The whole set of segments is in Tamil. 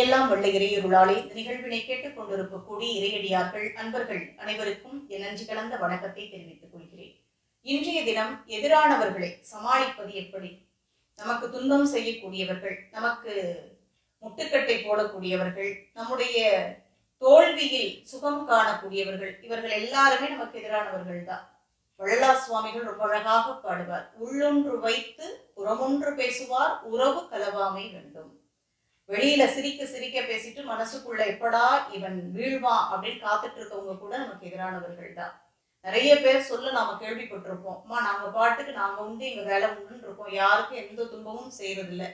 எல்லாம் வல்ல இறையருளாலே நிகழ்வினை கேட்டுக் கொண்டிருக்கக்கூடிய இறையடியார்கள் அன்பர்கள் அனைவருக்கும் என் நன்றி கலந்த வணக்கத்தை தெரிவித்துக் கொள்கிறேன். இன்றைய தினம் எதிரானவர்களை சமாளிப்பது எப்படி, நமக்கு துன்பம் செய்யக்கூடியவர்கள், நமக்கு முட்டுக்கட்டை போடக்கூடியவர்கள், நம்முடைய தோல்வியில் சுகம் காணக்கூடியவர்கள், இவர்கள் எல்லாருமே நமக்கு எதிரானவர்கள் தான். வள்ளலார் சுவாமிகள் ரொம்ப அழகாக பாடுவார். உள்ளொன்று வைத்து புறமொன்று பேசுவார், உறவு கலவாமை வேண்டும். வெளியில சிரிக்க சிரிக்க பேசிட்டு மனசுக்குள்ள எப்படா இவன் வீழ்வான் அப்படின்னு காத்துட்டு இருக்கவங்க கூட நமக்கு எதிரானவர்கள் தான். நிறைய பேர் சொல்ல நாம கேள்விப்பட்டிருப்போம், அம்மா நாங்க பாட்டுக்கு நாங்க உண்டு எங்க வேலை உண்டுன்னு இருக்கோம், யாருக்கும் எந்த துன்பமும் செய்யறது இல்லை,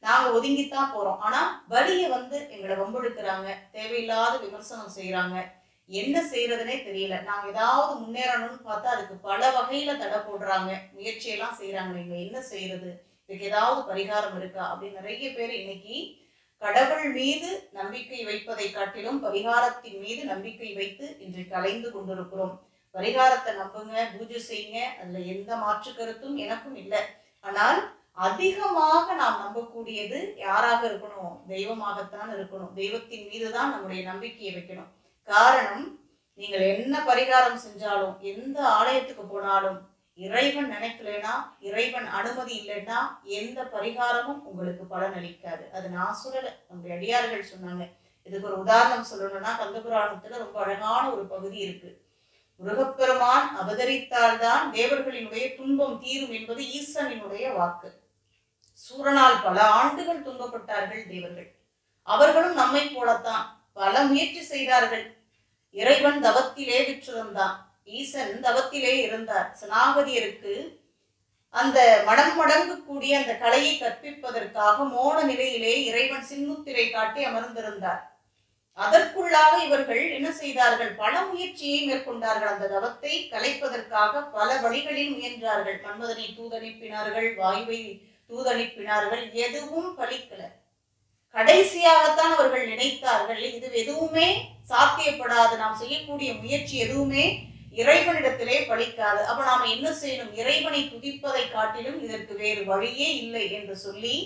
நாங்க ஒதுங்கித்தான் போறோம், ஆனா வழிய எங்களை வம்பெடுக்கிறாங்க, தேவையில்லாத விமர்சனம் செய்யறாங்க, என்ன செய்யறதுனே தெரியல, நாங்க ஏதாவது முன்னேறணும்னு பார்த்தா அதுக்கு பல வகையில தடை போடுறாங்க, முயற்சியெல்லாம் செய்யறாங்க, நீங்க என்ன செய்யறது, இதுக்கு ஏதாவது பரிகாரம் இருக்கா அப்படின்னு நிறைய பேர் இன்னைக்கு கடவுள் மீது நம்பிக்கை வைப்பதை காட்டிலும் பரிகாரத்தின் மீது நம்பிக்கை வைத்து இன்றைக்கு அலைந்து கொண்டிருக்கிறோம். பரிகாரத்தை நம்புங்க, பூஜை செய்யுங்க, அதுல எந்த மாற்று கருத்தும் எனக்கும் இல்லை. ஆனால் அதிகமாக நாம் நம்பக்கூடியது யாராக இருக்கணும், தெய்வமாகத்தான் இருக்கணும். தெய்வத்தின் மீதுதான் நம்முடைய நம்பிக்கையை வைக்கணும். காரணம், நீங்கள் என்ன பரிகாரம் செஞ்சாலும், எந்த ஆலயத்துக்கு போனாலும், இறைவன் நினைக்கலைன்னா, இறைவன் அனுமதி இல்லைன்னா எந்த பரிகாரமும் உங்களுக்கு பலன் அளிக்காது. அது நான் சொல்லல, நம்முடைய அடியார்கள் சொன்னாங்க. இதுக்கு ஒரு உதாரணம் சொல்லணும்னா, கந்தபுராணத்துல ரொம்ப அழகான ஒரு பகுதி இருக்கு. முருகப்பெருமான் அவதரித்தால்தான் தேவர்களினுடைய துன்பம் தீரும் என்பது ஈசனினுடைய வாக்கு. சூரனால் பல ஆண்டுகள் துன்பப்பட்டார்கள் தேவர்கள். அவர்களும் நம்மை போலத்தான் பல முயற்சி செய்தார்கள். இறைவன் தவத்திலே விற்றிருந்தான், ஈசன் தவத்திலே இருந்தார். சனாகதியருக்கு அந்த மடம் மடங்கு கூடிய அந்த கலையை கற்பிப்பதற்காக மோன நிலையிலே இறைவன் சின்முத்திரை காட்டி அமர்ந்திருந்தார். அதற்குள்ளாக இவர்கள் என்ன செய்தார்கள், பல முயற்சியை மேற்கொண்டார்கள். அந்த தவத்தை கலைப்பதற்காக பல வழிகளில் முயன்றார்கள். மன்மதனை தூதனுப்பினார்கள், வாயுவை தூதனுப்பினார்கள், எதுவும் பலிக்கல. கடைசியாகத்தான் அவர்கள் நினைத்தார்கள், இது எதுவுமே சாத்தியப்படாது, நாம் செய்யக்கூடிய முயற்சி எதுவுமே இறைவனிடத்திலே பலிக்காது, அப்ப நாம என்ன செய்யணும், இறைவனை துதிப்பதை காட்டிலும் இதற்கு வேறு வழியே இல்லை என்று சொல்லி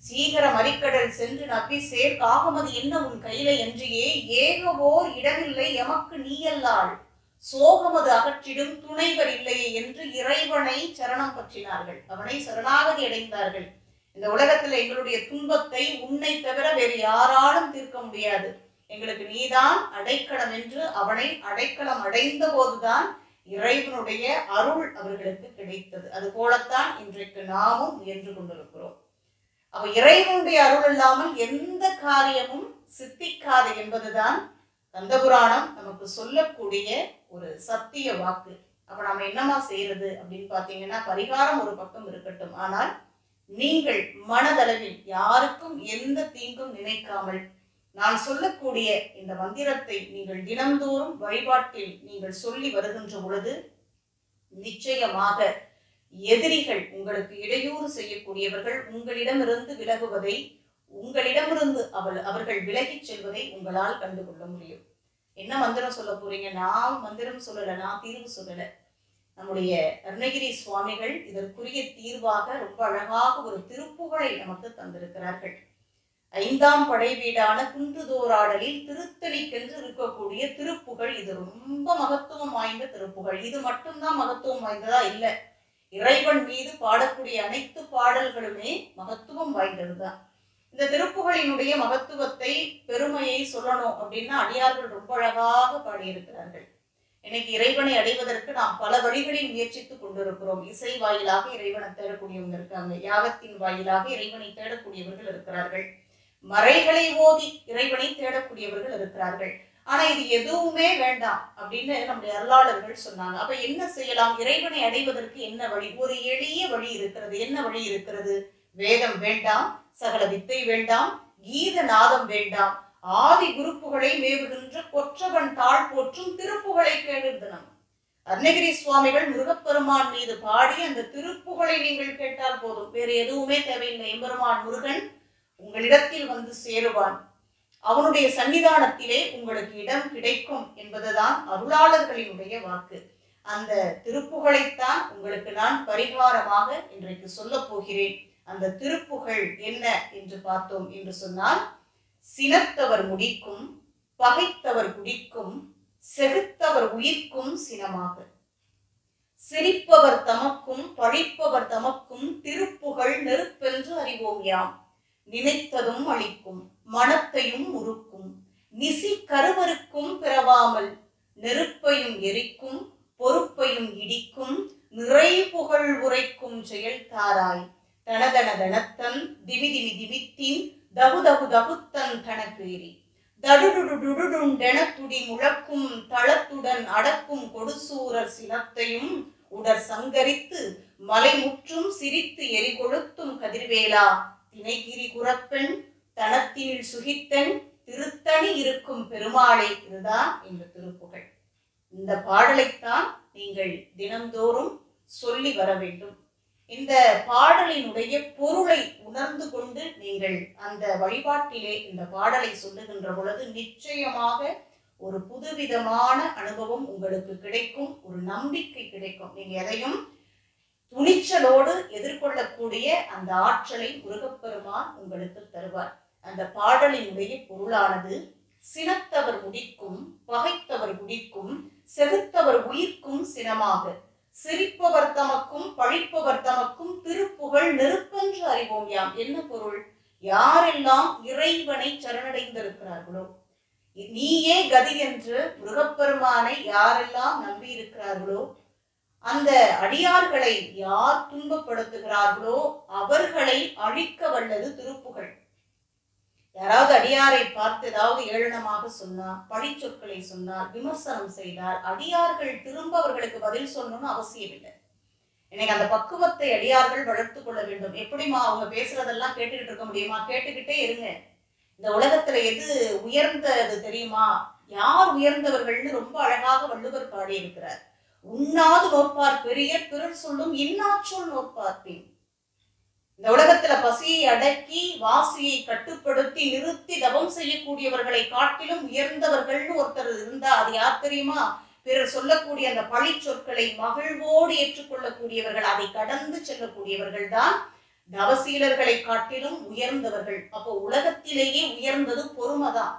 சீகரம் அரிக்கடல் சென்று நப்பி சேர் காகமது என்ன உன் கையில என்றியே ஏகவோர் இடமில்லை எமக்கு நீயல்லாள் சோகமது அகற்றிடும் துணைவர் இல்லையே என்று இறைவனை சரணம் பற்றினார்கள். அவனை சரணாகதி அடைந்தார்கள். இந்த உலகத்துல எங்களுடைய துன்பத்தை உன்னை தவிர வேறு யாராலும் தீர்க்க முடியாது, எங்களுக்கு நீதான் அடைக்கலம் என்று அவனை அடைக்கலம் அடைந்த போதுதான் இறைவனுடைய அருள் அவர்களுக்கு கிடைத்தது. அது போலத்தான் இன்றைக்கு நாமும் முயன்று கொண்டிருக்கிறோம். அவ இறைவனுடைய அருள் இல்லாமல் எந்த காரியமும் சித்திக்காது என்பதுதான் கந்தபுராணம் நமக்கு சொல்லக்கூடிய ஒரு சத்திய வாக்கு. அப்ப நாம என்னமா செய்யறது அப்படின்னு பாத்தீங்கன்னா, பரிகாரம் ஒரு பக்கம் இருக்கட்டும், ஆனால் நீங்கள் மனதளவில் யாருக்கும் எந்த தீங்கும் நினைக்காமல் நான் சொல்லக்கூடிய இந்த மந்திரத்தை நீங்கள் தினந்தோறும் வழிபாட்டில் நீங்கள் சொல்லி வருகின்ற பொழுது நிச்சயமாக எதிரிகள், உங்களுக்கு இடையூறு செய்யக்கூடியவர்கள் உங்களிடமிருந்து விலகுவதை, உங்களிடமிருந்து அவர்கள் விலகிச் செல்வதை உங்களால் கண்டுகொள்ள முடியும். என்ன மந்திரம் சொல்ல போறீங்க? நான் மந்திரம் சொல்லல, நான் தீர்வு சொல்லல. நம்முடைய அருணகிரி சுவாமிகள் இதற்குரிய தீர்வாக ரொம்ப அழகாக ஒரு திருப்புகழை நமக்கு தந்திருக்கிறார்கள். 5ஆம் படை வீடான குன்றுதோராடலில் திருத்தணிக்கென்று இருக்கக்கூடிய திருப்புகழ். இது ரொம்ப மகத்துவம் வாய்ந்த திருப்புகழ். இது மட்டும்தான் மகத்துவம் வாய்ந்ததா? இல்லை, இறைவன் மீது பாடக்கூடிய அனைத்து பாடல்களுமே மகத்துவம் வாய்ந்ததுதான். இந்த திருப்புகழினுடைய மகத்துவத்தை, பெருமையை சொல்லணும் அப்படின்னா அடியார்கள் ரொம்ப அழகாக பாடியிருக்கிறார்கள். இன்னைக்கு இறைவனை அடைவதற்கு நாம் பல வழிகளில் முயற்சித்துக் கொண்டிருக்கிறோம். இசை வாயிலாக இறைவனை தேடக்கூடியவங்க இருக்காங்க, யாகத்தின் வாயிலாக இறைவனை தேடக்கூடியவர்கள் இருக்கிறார்கள், மறைகளை ஓதி இறைவனை தேடக்கூடியவர்கள் இருக்கிறார்கள். ஆனா இது எதுவுமே வேண்டாம் அப்படின்னு நம்முடைய அருளாளர்கள் சொன்னாங்க. அப்ப என்ன செய்யலாம், இறைவனை அடைவதற்கு என்ன வழி? ஒரு எளிய வழி இருக்கிறது. என்ன வழி இருக்கிறது? வேதம் வேண்டாம், சகல வித்தை வேண்டாம், கீத நாதம் வேண்டாம், ஆதி குருப்புகளை மேவுகின்ற கொற்றவன் தாழ் போற்றும் திருப்புகளை கேளுது. நம் அருணகிரி சுவாமிகள் முருகப்பெருமான் மீது பாடி அந்த திருப்புகளை நீங்கள் கேட்டால் போதும், வேறு எதுவுமே தேவையில்லை. எம்பெருமான் முருகன் உங்களிடத்தில் வந்து சேருவான், அவனுடைய சன்னிதானத்திலே உங்களுக்கு இடம் கிடைக்கும் என்பதுதான் அருளாளர்களினுடைய வாக்கு. அந்த திருப்புகழைத்தான் உங்களுக்கு நான் பரிகாரமாக இன்றைக்கு சொல்ல போகிறேன். அந்த திருப்புகழ் என்ன என்று பார்த்தோம் என்று சொன்னால், சினத்தவர் முடிக்கும் பகைத்தவர் குடிக்கும் செகுத்தவர் உயிர்க்கும் சினமாக. சிரிப்பவர் தமக்கும் பழிப்பவர் தமக்கும் திருப்புகழ் நெருப்பென்று அறிவோம் யாம். நினைத்ததும் அளிக்கும் மனத்தையும் உருக்கும் நிசி கருவருக்கும் பிறவாமல். நெருப்பையும் எரிக்கும் பொறுப்பையும் இடிக்கும் நிறை புகழ் உரைக்கும் செயல் தாராய். தனதன தனத்தன் திமிதிமி திமித்தின் தகுதகு தகுத்தன் தனப்பேரி. தடுடுடுடுடுண்டென துடி முழக்கும் தளத்துடன் அடக்கும் கொடுசூரர் சினத்தையும் உடற் சங்கரித்து மலைமுற்றும் சிரித்து எரிகொளுத்தும் கதிர்வேலா. திணைகிரி குறப்பெண் தனத்தினில் சுகித்தன் திருத்தணி இருக்கும் பெருமாளை. இதுதான் இந்த திருப்புகழ். இந்த பாடலைத்தான் நீங்கள் தினந்தோறும் சொல்லி வர வேண்டும். இந்த பாடலினுடைய பொருளை உணர்ந்து கொண்டு நீங்கள் அந்த வழிபாட்டிலே இந்த பாடலை சொல்லுகின்ற பொழுது நிச்சயமாக ஒரு புதுவிதமான அனுபவம் உங்களுக்கு கிடைக்கும், ஒரு நம்பிக்கை கிடைக்கும். நீங்க எதையும் துணிச்சலோடு எதிர்கொள்ளக்கூடிய அந்த ஆற்றலை முருகப்பெருமான் உங்களுக்கு தருவார். அந்த பாடலினுடைய பொருளானது சினத்தவர் முடிக்கும் பகைத்தவர் குடிக்கும் செகுத்தவர் உயிர்க்கும் சினமாக. சிரிப்பவர் தமக்கும் பழிப்பவர் தமக்கும் திருப்புகழ் நெருப்பென்று அறிவோம் யாம். என்ன பொருள்? யாரெல்லாம் இறைவனை சரணடைந்திருக்கிறார்களோ, நீயே கதி என்று முருகப்பெருமானை யாரெல்லாம் நம்பி இருக்கிறார்களோ, அந்த அடியார்களை யார் துன்பப்படுத்துகிறார்களோ அவர்களை அழிக்க வல்லது திருப்புகழ். யாராவது அடியாரை பார்த்து ஏதாவது ஏளனமாக சொன்னார், பழிச்சொற்களை சொன்னார், விமர்சனம் செய்தார், அடியார்கள் திரும்ப அவர்களுக்கு பதில் சொல்லணும்னு அவசியம் இல்லை. எனக்கு அந்த பக்குவத்தை அடியார்கள் வளர்த்து கொள்ள வேண்டும். எப்படிமா அவங்க பேசுறதெல்லாம் கேட்டுக்கிட்டு இருக்க முடியுமா? கேட்டுக்கிட்டே இருங்க. இந்த உலகத்துல எது உயர்ந்தது தெரியுமா? யார் உயர்ந்தவர்கள்னு ரொம்ப அழகாக வள்ளுவர் பாடி இருக்கிறார். உண்ணாது நோற்பார் பெரிய பிறர் சொல்லும் இன்னாச்சொல் நோற்பார்ப்பேன். இந்த உலகத்துல பசியை அடக்கி வாசியை கட்டுப்படுத்தி நிறுத்தி தவம் செய்யக்கூடியவர்களை காட்டிலும் உயர்ந்தவர்கள்னு ஒருத்தர் இருந்தா அது யார் தெரியுமா? பிறர் சொல்லக்கூடிய அந்த பழி சொற்களை மகிழ்வோடு ஏற்றுக்கொள்ளக்கூடியவர்கள், அதை கடந்து செல்லக்கூடியவர்கள் தான் தவசீலர்களை காட்டிலும் உயர்ந்தவர்கள். அப்போ உலகத்திலேயே உயர்ந்தது பொறுமைதான்.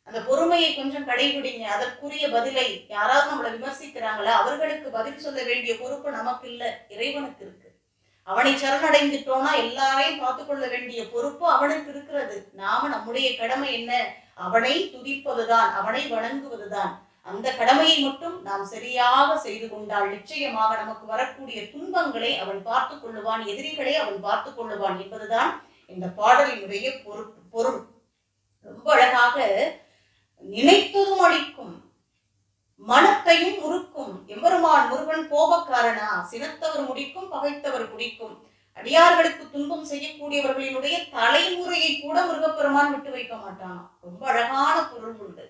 அந்த பொறுமையை கொஞ்சம் கடைபிடிங்க. அதற்குரிய பதிலை யாராவது நம்மளை விமர்சிக்கிறாங்களா, அவர்களுக்கு பதில் சொல்ல வேண்டிய பொறுப்பு நமக்கு இல்லை, இறைவனுக்கு இருக்கு. அவனை சரணடைந்துட்டோம்னா எல்லாரையும் பார்த்து கொள்ள வேண்டிய பொறுப்பு அவனுக்கு இருக்கிறது. நாம நம்முடைய கடமை என்ன? அவனை துதிப்பதுதான், அவனை வணங்குவதுதான். அந்த கடமையை மட்டும் நாம் சரியாக செய்து கொண்டால் நிச்சயமாக நமக்கு வரக்கூடிய துன்பங்களை அவன் பார்த்து கொள்ளுவான், எதிரிகளை அவன் பார்த்து கொள்ளுவான் என்பதுதான் இந்த பாடலினுடைய பொருள். ரொம்ப அழகாக நினைத்ததும் அளிக்கும் மனத்தையும் உருக்கும். எம்பெருமான் முருகன் கோபக்காரனா? சினத்தவர் முடிக்கும் பகைத்தவர் குடிக்கும். அடியார்களுக்கு துன்பம் செய்யக்கூடியவர்களினுடைய தலைமுறையை கூட முருகப்பெருமான் விட்டு வைக்க மாட்டானா. ரொம்ப அழகான பொருள் உண்டு.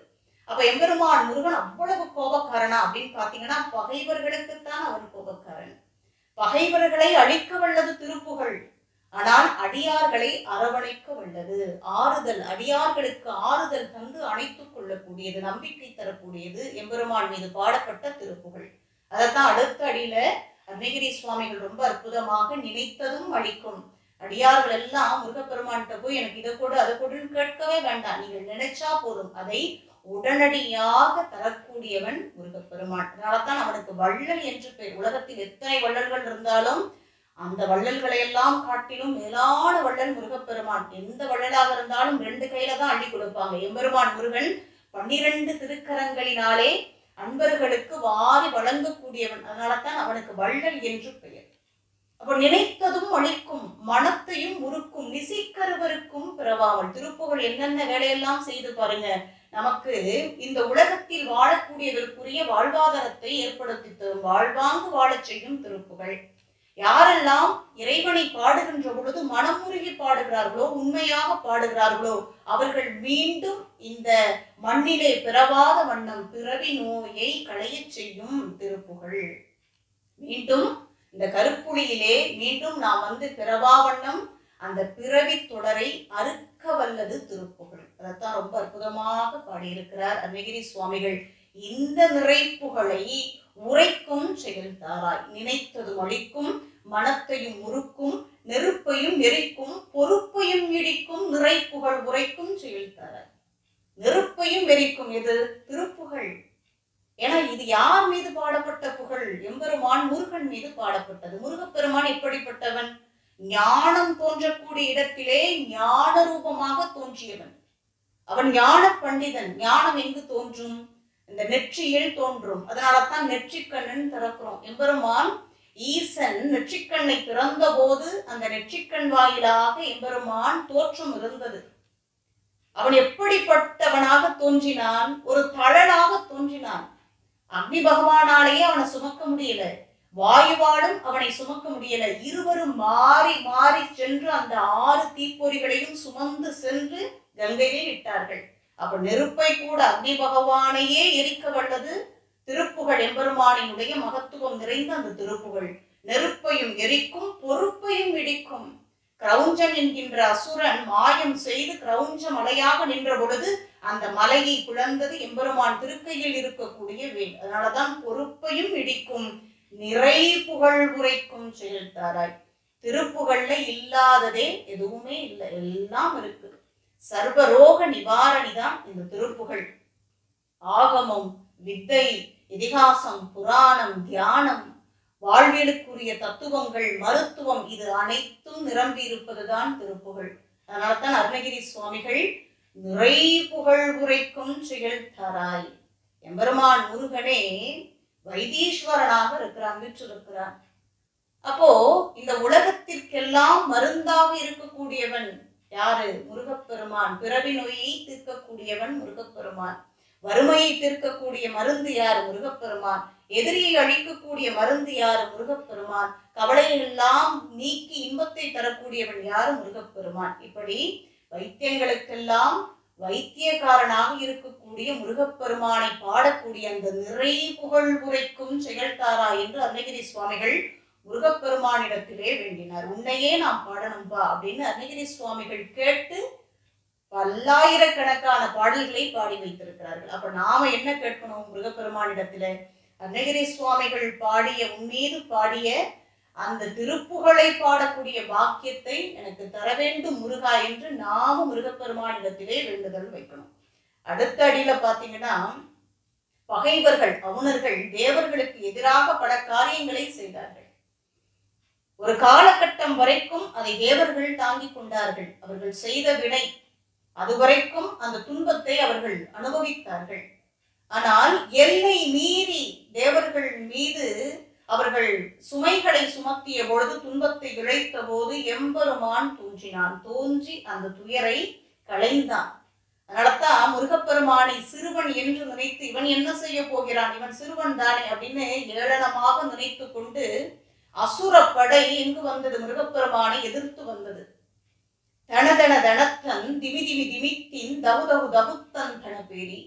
அப்ப எம்பெருமான் முருகன் அவ்வளவு கோபக்காரனா அப்படின்னு பாத்தீங்கன்னா, பகைவர்களுக்குத்தான் அவன் கோபக்காரன். பகைவர்களை அழிக்க வல்லது திருப்புகழ், ஆனால் அடியார்களை அரவணைக்க வல்லது ஆறுதல். அடியார்களுக்கு ஆறுதல் தந்து அணைத்துக் கொள்ளக்கூடியது, நம்பிக்கை தரக்கூடியது எம்பெருமான் மீது பாடப்பட்ட திருப்புகழ். அதைத்தான் அடுத்த அடியில அருணகிரி சுவாமிகள் ரொம்ப அற்புதமாக நினைத்ததும் அளிக்கும். அடியார்கள் எல்லாம் முருகப்பெருமான்கிட்ட போய் எனக்கு இதை கொடு அதை கொடுன்னு கேட்கவே வேண்டாம், நீங்கள் நினைச்சா போதும், அதை உடனடியாக தரக்கூடியவன் முருகப்பெருமான். அதனால்தான் அவனுக்கு வள்ளல் என்று பெயர். உலகத்தில் எத்தனை வள்ளல்கள் இருந்தாலும் அந்த வள்ளல்களை எல்லாம் காட்டிலும் மேலான வள்ளல் முருகப்பெருமான். எந்த வள்ளலாக இருந்தாலும் 2 கையில தான் அள்ளி கொடுப்பாங்க. எம்பெருமான் முருகன் 12 திருக்கரங்களினாலே அன்பர்களுக்கு வாரி வழங்கக்கூடியவன். அதனால்தான் அவனுக்கு வள்ளல் என்று பெயர். அப்ப நினைத்ததும் அளிக்கும் மனத்தையும் உருக்கும் நிசிக்கருவருக்கும் பிறவாமல். திருப்புகழ் என்னென்ன வேலையெல்லாம் செய்து பாருங்க. நமக்கு இந்த உலகத்தில் வாழக்கூடியதற்குரிய வாழ்வாதாரத்தை ஏற்படுத்தி தரும், வாழ்வாங்கு வாழச் செய்யும் திருப்புகழ். யாரெல்லாம் இறைவனை பாடுகின்ற பொழுது மனமுருகி பாடுகிறார்களோ, உண்மையாக பாடுகிறார்களோ, அவர்கள் மீண்டும் இந்த மண்ணிலே பிறவாத வண்ணம் பிறவி நோயை களையச் செய்யும் திருப்புகழ். மீண்டும் இந்த கருப்புளியிலே மீண்டும் நாம் பிறவா வண்ணம் அந்த பிறவி தொடரை அறுக்க வல்லது திருப்புகழ். அதைத்தான் ரொம்ப அற்புதமாக பாடியிருக்கிறார் அருணகிரி சுவாமிகள். இந்த நிறைப்புகளை உரைக்கும் செயல் தாராய். நினைத்ததும் அளிக்கும் மனத்தையும் உருக்கும் நெருப்பையும் எரிக்கும் பொறுப்பையும் இடிக்கும் நிறைப்புகள் உரைக்கும் செயல் தாராய். நெருப்பையும் எரிக்கும். எது? திருப்புகழ். ஏன்னா இது யார் மீது பாடப்பட்ட புகழ்? எம்பெருமான் முருகன் மீது பாடப்பட்டது. முருகப்பெருமான் எப்படிப்பட்டவன்? ஞானம் தோன்றக்கூடிய இடத்திலே ஞான ரூபமாக தோன்றியவன். அவன் ஞான பண்டிதன். ஞானம் எங்கு தோன்றும்? இந்த நெற்றியில் தோன்றும். அதனாலதான் நெற்றிக்கண்ணன் திறக்கிறோம். எம்பெருமான் ஈசன் நெற்றிக்கண்ணை திறந்த போது அந்த நெற்றிக்கண் வாயிலாக எம்பெருமான் தோற்றம் இருந்தது. அவன் எப்படிப்பட்டவனாக தோன்றினான்? ஒரு தழலாக தோன்றினான். அக்னி பகவானாலேயே அவனை சுமக்க முடியல, வாயுவாலும் அவனை சுமக்க முடியல. இருவரும் மாறி மாறி சென்று அந்த 6 தீப்பொறிகளையும் சுமந்து சென்று கங்கையில் இட்டார்கள். அப்ப நெருப்பை கூட அக்னி பகவானையே எரிக்க வல்லது திருப்புகழ். எம்பெருமானினுடைய மகத்துவம் நிறைந்த அந்த திருப்புகழ் நெருப்பையும் எரிக்கும், பொறுப்பையும் இடிக்கும். கிரௌஞ்சன் என்கின்ற அசுரன் மாயம் செய்து கிரௌஞ்ச மலையாக நின்ற பொழுது அந்த மலையை பிளந்தது எம்பெருமான் திருக்கையில் இருக்கக்கூடிய வேல். அதனாலதான் பொறுப்பையும் இடிக்கும், நிறை புகழ் உரைக்கும் செயல்தாராய். திருப்புகழ்ல இல்லாததே எதுவுமே இல்லை, எல்லாம் இருக்கு. சர்வரோக நிவாரணி தான் இந்த திருப்புகழ். ஆகமம், வித்தை, இதிகாசம், புராணம், தியானம், வாழ்வியலுக்குரிய தத்துவங்கள், மருத்துவம், இது அனைத்தும் நிரம்பி இருப்பதுதான் திருப்புகழ். அதனால்தான் அருணகிரி சுவாமிகள் நிறை புகழ் உரைக்கும் செயல் தராய். எம்பெருமான் முருகனே வைத்தீஸ்வரனாக இருக்கிறான், வீற்றிருக்கிறான். அப்போ இந்த உலகத்திற்கெல்லாம் மருந்தாக இருக்கக்கூடியவன் யாரு? முருகப்பெருமான். பிறவி நோயை தீர்க்கக்கூடியவன் முருகப்பெருமான். வறுமையை தீர்க்கக்கூடிய மருந்து யார்? முருகப்பெருமான். எதிரியை அழிக்கக்கூடிய மருந்து யார்? முருகப்பெருமான். கவலையெல்லாம் நீக்கி இன்பத்தை தரக்கூடியவன் யார்? முருகப்பெருமான். இப்படி வைத்தியங்களுக்கெல்லாம் வைத்தியக்காரனாக இருக்கக்கூடிய முருகப்பெருமானை பாடக்கூடிய அந்த நிறை புகழ் உரைக்கும் செயல்தாரா என்று அருணகிரி சுவாமிகள் முருகப்பெருமானிடத்திலே வேண்டினார். உன்னையே நாம் பாடணும்பா அப்படின்னு அருணகிரி சுவாமிகள் கேட்டு பல்லாயிரக்கணக்கான பாடல்களை பாடி வைத்திருக்கிறார்கள். அப்ப நாம என்ன கேட்கணும் முருகப்பெருமானிடத்துல? அருணகிரி சுவாமிகள் பாடிய, உன்மீது பாடிய அந்த திருப்புகழை பாடக்கூடிய பாக்கியத்தை எனக்கு தர வேண்டும் முருகா என்று நாம முருகப்பெருமானிடத்திலே வேண்டுதல் வைக்கணும். அடுத்த அடியில பாத்தீங்கன்னா, பகைவர்கள் அவுணர்கள் தேவர்களுக்கு எதிராக பல காரியங்களை செய்தார்கள். ஒரு காலகட்டம் வரைக்கும் அதை தேவர்கள் தாங்கிக் கொண்டார்கள். அவர்கள் செய்த வினை அதுவரைக்கும் அந்த துன்பத்தை அவர்கள் அனுபவித்தார்கள். ஆனால் எல்லை மீறி தேவர்கள் மீது அவர்கள் சுமைகளை சுமத்திய பொழுது, துன்பத்தை விளைத்த போது எம்பெருமான் தோன்றினான். தோன்றி அந்த துயரை களைந்தான். அதனாலதான் முருகப்பெருமானை சிறுவன் என்று நினைத்து, இவன் என்ன செய்ய போகிறான், இவன் சிறுவன் தானே அப்படின்னு ஏளனமாக நினைத்து கொண்டு அசுரப்படை எங்கு வந்தது? முருகப்பெருமானை எதிர்த்து வந்தது. தனதன தனத்தன் திமி திமி திமித்தின் தவுதவு தகுத்தன் தனபேரி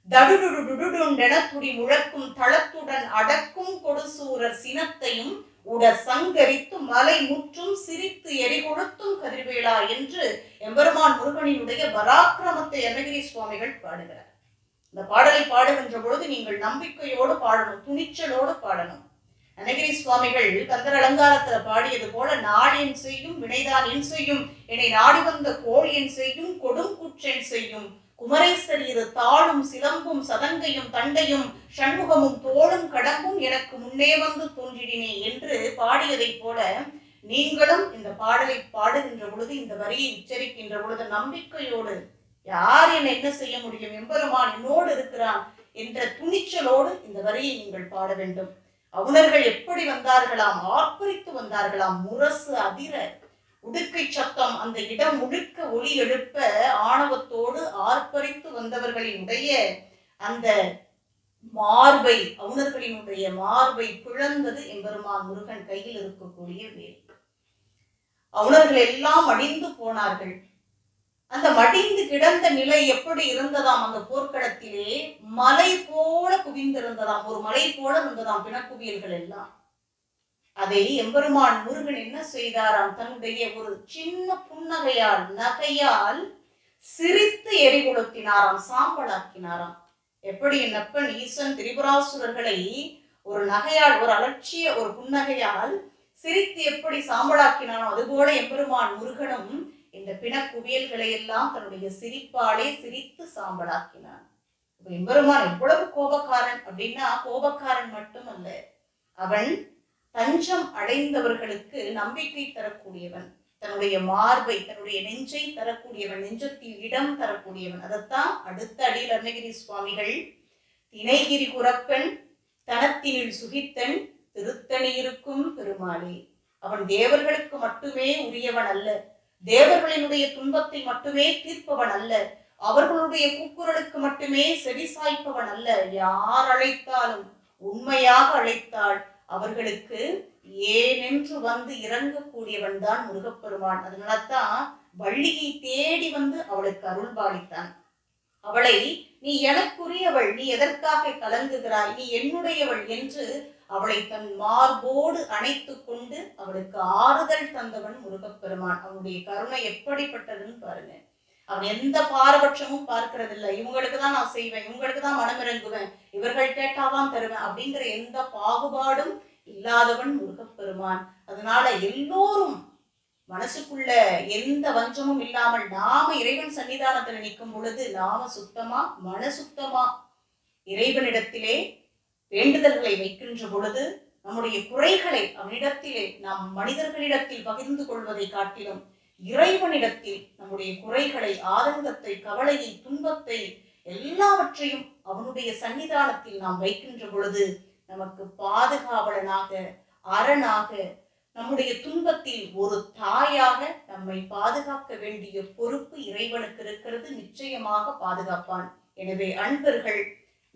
தடுடுடுடுடுண்டென துடி முழக்கும் தளத்துடன் அடக்கும் கொடுசூரர் சினத்தையும் உடற் சங்கரித்து மலை முற்றும் சிரித்து எரிகொளுத்தும் கதிர்வேளா என்று எம்பெருமான் முருகனினுடைய பராக்கிரமத்தை அருணகிரி சுவாமிகள் பாடுகிறார். இந்த பாடலை பாடுகின்ற பொழுது நீங்கள் நம்பிக்கையோடு பாடணும், துணிச்சலோடு பாடணும். அருணகிரி சுவாமிகள் கந்தர் அலங்காரத்துல பாடியது போல, நாள் என் செய்யும் வினைதான் என் செய்யும், என்னை நாடி வந்த கோள் என் செய்யும், கொடும் குற்றென் செய்யும், குமரேசர் இரு தாளும் சிலம்பும் சதங்கையும் தண்டையும் சண்முகமும் தோளும் கடம்பும் எனக்கு முன்னே வந்து தோன்றிடினே என்று பாடியதை போல நீங்களும் இந்த பாடலை பாடுகின்ற பொழுது, இந்த வரியை உச்சரிக்கின்ற பொழுது நம்பிக்கையோடு, யார் என்ன செய்ய முடியும், எம்பெருமான் என்னோடு இருக்கிறான் என்ற துணிச்சலோடு இந்த வரியை நீங்கள் பாட வேண்டும். அவுணர்கள் எப்படி வந்தார்களாம்? ஆர்ப்பரித்து வந்தார்களாம். முரசு அதிர, உடுக்கை சத்தம் அந்த இடம் முழுக்க ஒலி எழுப்ப ஆணவத்தோடு ஆர்ப்பரித்து வந்தவர்களினுடைய அந்த மார்பை, அவுணர்களினுடைய மார்பை பிளந்தது எம்பெருமான் முருகன் கையில் இருக்கக்கூடிய வேல். அவுணர்கள் எல்லாம் அடிந்து போனார்கள். அந்த மடிந்து கிடந்த நிலை எப்படி இருந்ததாம்? அந்த போர்க்களத்திலே மலை போல குவிந்திருந்ததாம், ஒரு மலை போல இருந்ததாம் பிணக்குவியல்கள் எல்லாம். அதை எம்பெருமான் முருகன் என்ன செய்தாராம்? தன்னுடைய ஒரு சின்ன புன்னகையால், நகையால் சிரித்து எரிகொளுத்தினாராம், சாம்பலாக்கினாராம். எப்படி நப்பன் ஈசன் திரிபுராசுரர்களை ஒரு நகையால், ஒரு அலட்சிய ஒரு புன்னகையால் சிரித்து எப்படி சாம்பலாக்கினானோ அதுபோல எம்பெருமான் முருகனும் இந்த பிணக்குவியல்களை எல்லாம் தன்னுடைய சிரிப்பாலே சிரித்து சாம்பலாக்கினான். எம்பெருமான் எவ்வளவு கோபக்காரன் அப்படின்னா, கோபக்காரன் மட்டுமல்ல, அவன் தஞ்சம் அடைந்தவர்களுக்கு நம்பிக்கை தரக்கூடியவன், தன்னுடைய மார்பை தன்னுடைய நெஞ்சை தரக்கூடியவன், நெஞ்சத்தில் இடம் தரக்கூடியவன். அதைத்தான் அடுத்த அடியில் அருணகிரி சுவாமிகள் திணைகிரி குரப்பன் தனத்தினில் சுகித்தன் திருத்தணி இருக்கும் பெருமாளே, அவன் தேவர்களுக்கு மட்டுமே உரியவன் அல்ல, தேவர்களினுடைய துன்பத்தை மட்டுமே தீர்ப்பவன் அல்ல, அவர்களுடைய கூக்குரலுக்கு மட்டுமே செவிசாய்ப்பவன் அல்ல, யார் அழைத்தாலும் உண்மையாக அழைத்தால் அவர்களுக்கு ஏனென்று வந்து இறங்கக்கூடியவன் தான் முருகப்பெருமான். அதனால்தான் வள்ளியை தேடி வந்து அவளுக்கு அருள் பாலித்தான். அவளை நீ எனக்குரியவள், நீ எதற்காக கலங்குகிறாய், நீ என்னுடையவள் என்று அவளை தன் மார்போடு அணைத்து கொண்டு அவளுக்கு ஆறுதல் தந்தவன் முருகப்பெருமான். அவனுடைய கருணை எப்படிப்பட்டதுன்னு பாருங்க. அவன் எந்த பாரபட்சமும் பார்க்கறதில்லை. இவங்களுக்கு தான் நான் செய்வேன், இவங்களுக்கு தான் மனமிறங்குவேன், இவர்கள் கேட்டாதான் தருவேன் அப்படிங்கிற எந்த பாகுபாடும் இல்லாதவன் முருகப்பெருமான். அதனால எல்லோரும் மனசுக்குள்ள எந்த வஞ்சமும் இல்லாமல் நாம இறைவன் சன்னிதானத்துல நிற்கும் பொழுது நாம சுத்தமா மன சுத்தமா இறைவனிடத்திலே வேண்டுதல்களை வைக்கின்ற பொழுது நம்முடைய குறைகளை அவனிடத்திலே நாம் மனிதர்களிடத்தில் பகிர்ந்து கொள்வதை காட்டிலும் இறைவனிடத்தில் நம்முடைய குறைகளை, ஆதங்கத்தை, கவலையை, துன்பத்தை எல்லாவற்றையும் அவனுடைய சன்னிதானத்தில் நாம் வைக்கின்ற பொழுது நமக்கு பாதுகாவலனாக, அரணாக, நம்முடைய துன்பத்தில் ஒரு தாயாக நம்மை பாதுகாக்க வேண்டிய பொறுப்பு இறைவனுக்கு இருக்கிறது. நிச்சயமாக பாதுகாப்பான். எனவே அன்பர்கள்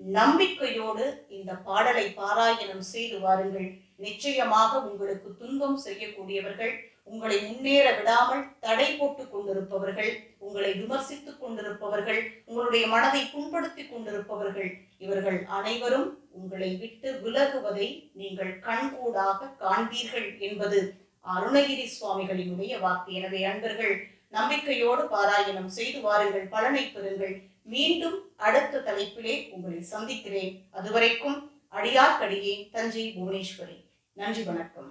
நம்பிக்கையோடு இந்த பாடலை பாராயணம் செய்து வாருங்கள். நிச்சயமாக உங்களுக்கு துன்பம் செய்யக்கூடியவர்கள், உங்களை முன்னேற விடாமல் தடை போட்டுக் கொண்டிருப்பவர்கள், உங்களை விமர்சித்துக் கொண்டிருப்பவர்கள், உங்களுடைய மனதை புண்படுத்தி கொண்டிருப்பவர்கள், இவர்கள் அனைவரும் உங்களை விட்டு விலகுவதை நீங்கள் கண்கூடாக காண்பீர்கள் என்பது அருணகிரி சுவாமிகளினுடைய வாக்கு. எனவே அன்பர்கள் நம்பிக்கையோடு பாராயணம் செய்து வாருங்கள், பலனை பெறுங்கள். மீண்டும் அடுத்த தலைப்பிலே உங்களை சந்திக்கிறேன். அதுவரைக்கும் அடியார்க்கடியே தஞ்சை புவனேஸ்வரி. நன்றி, வணக்கம்.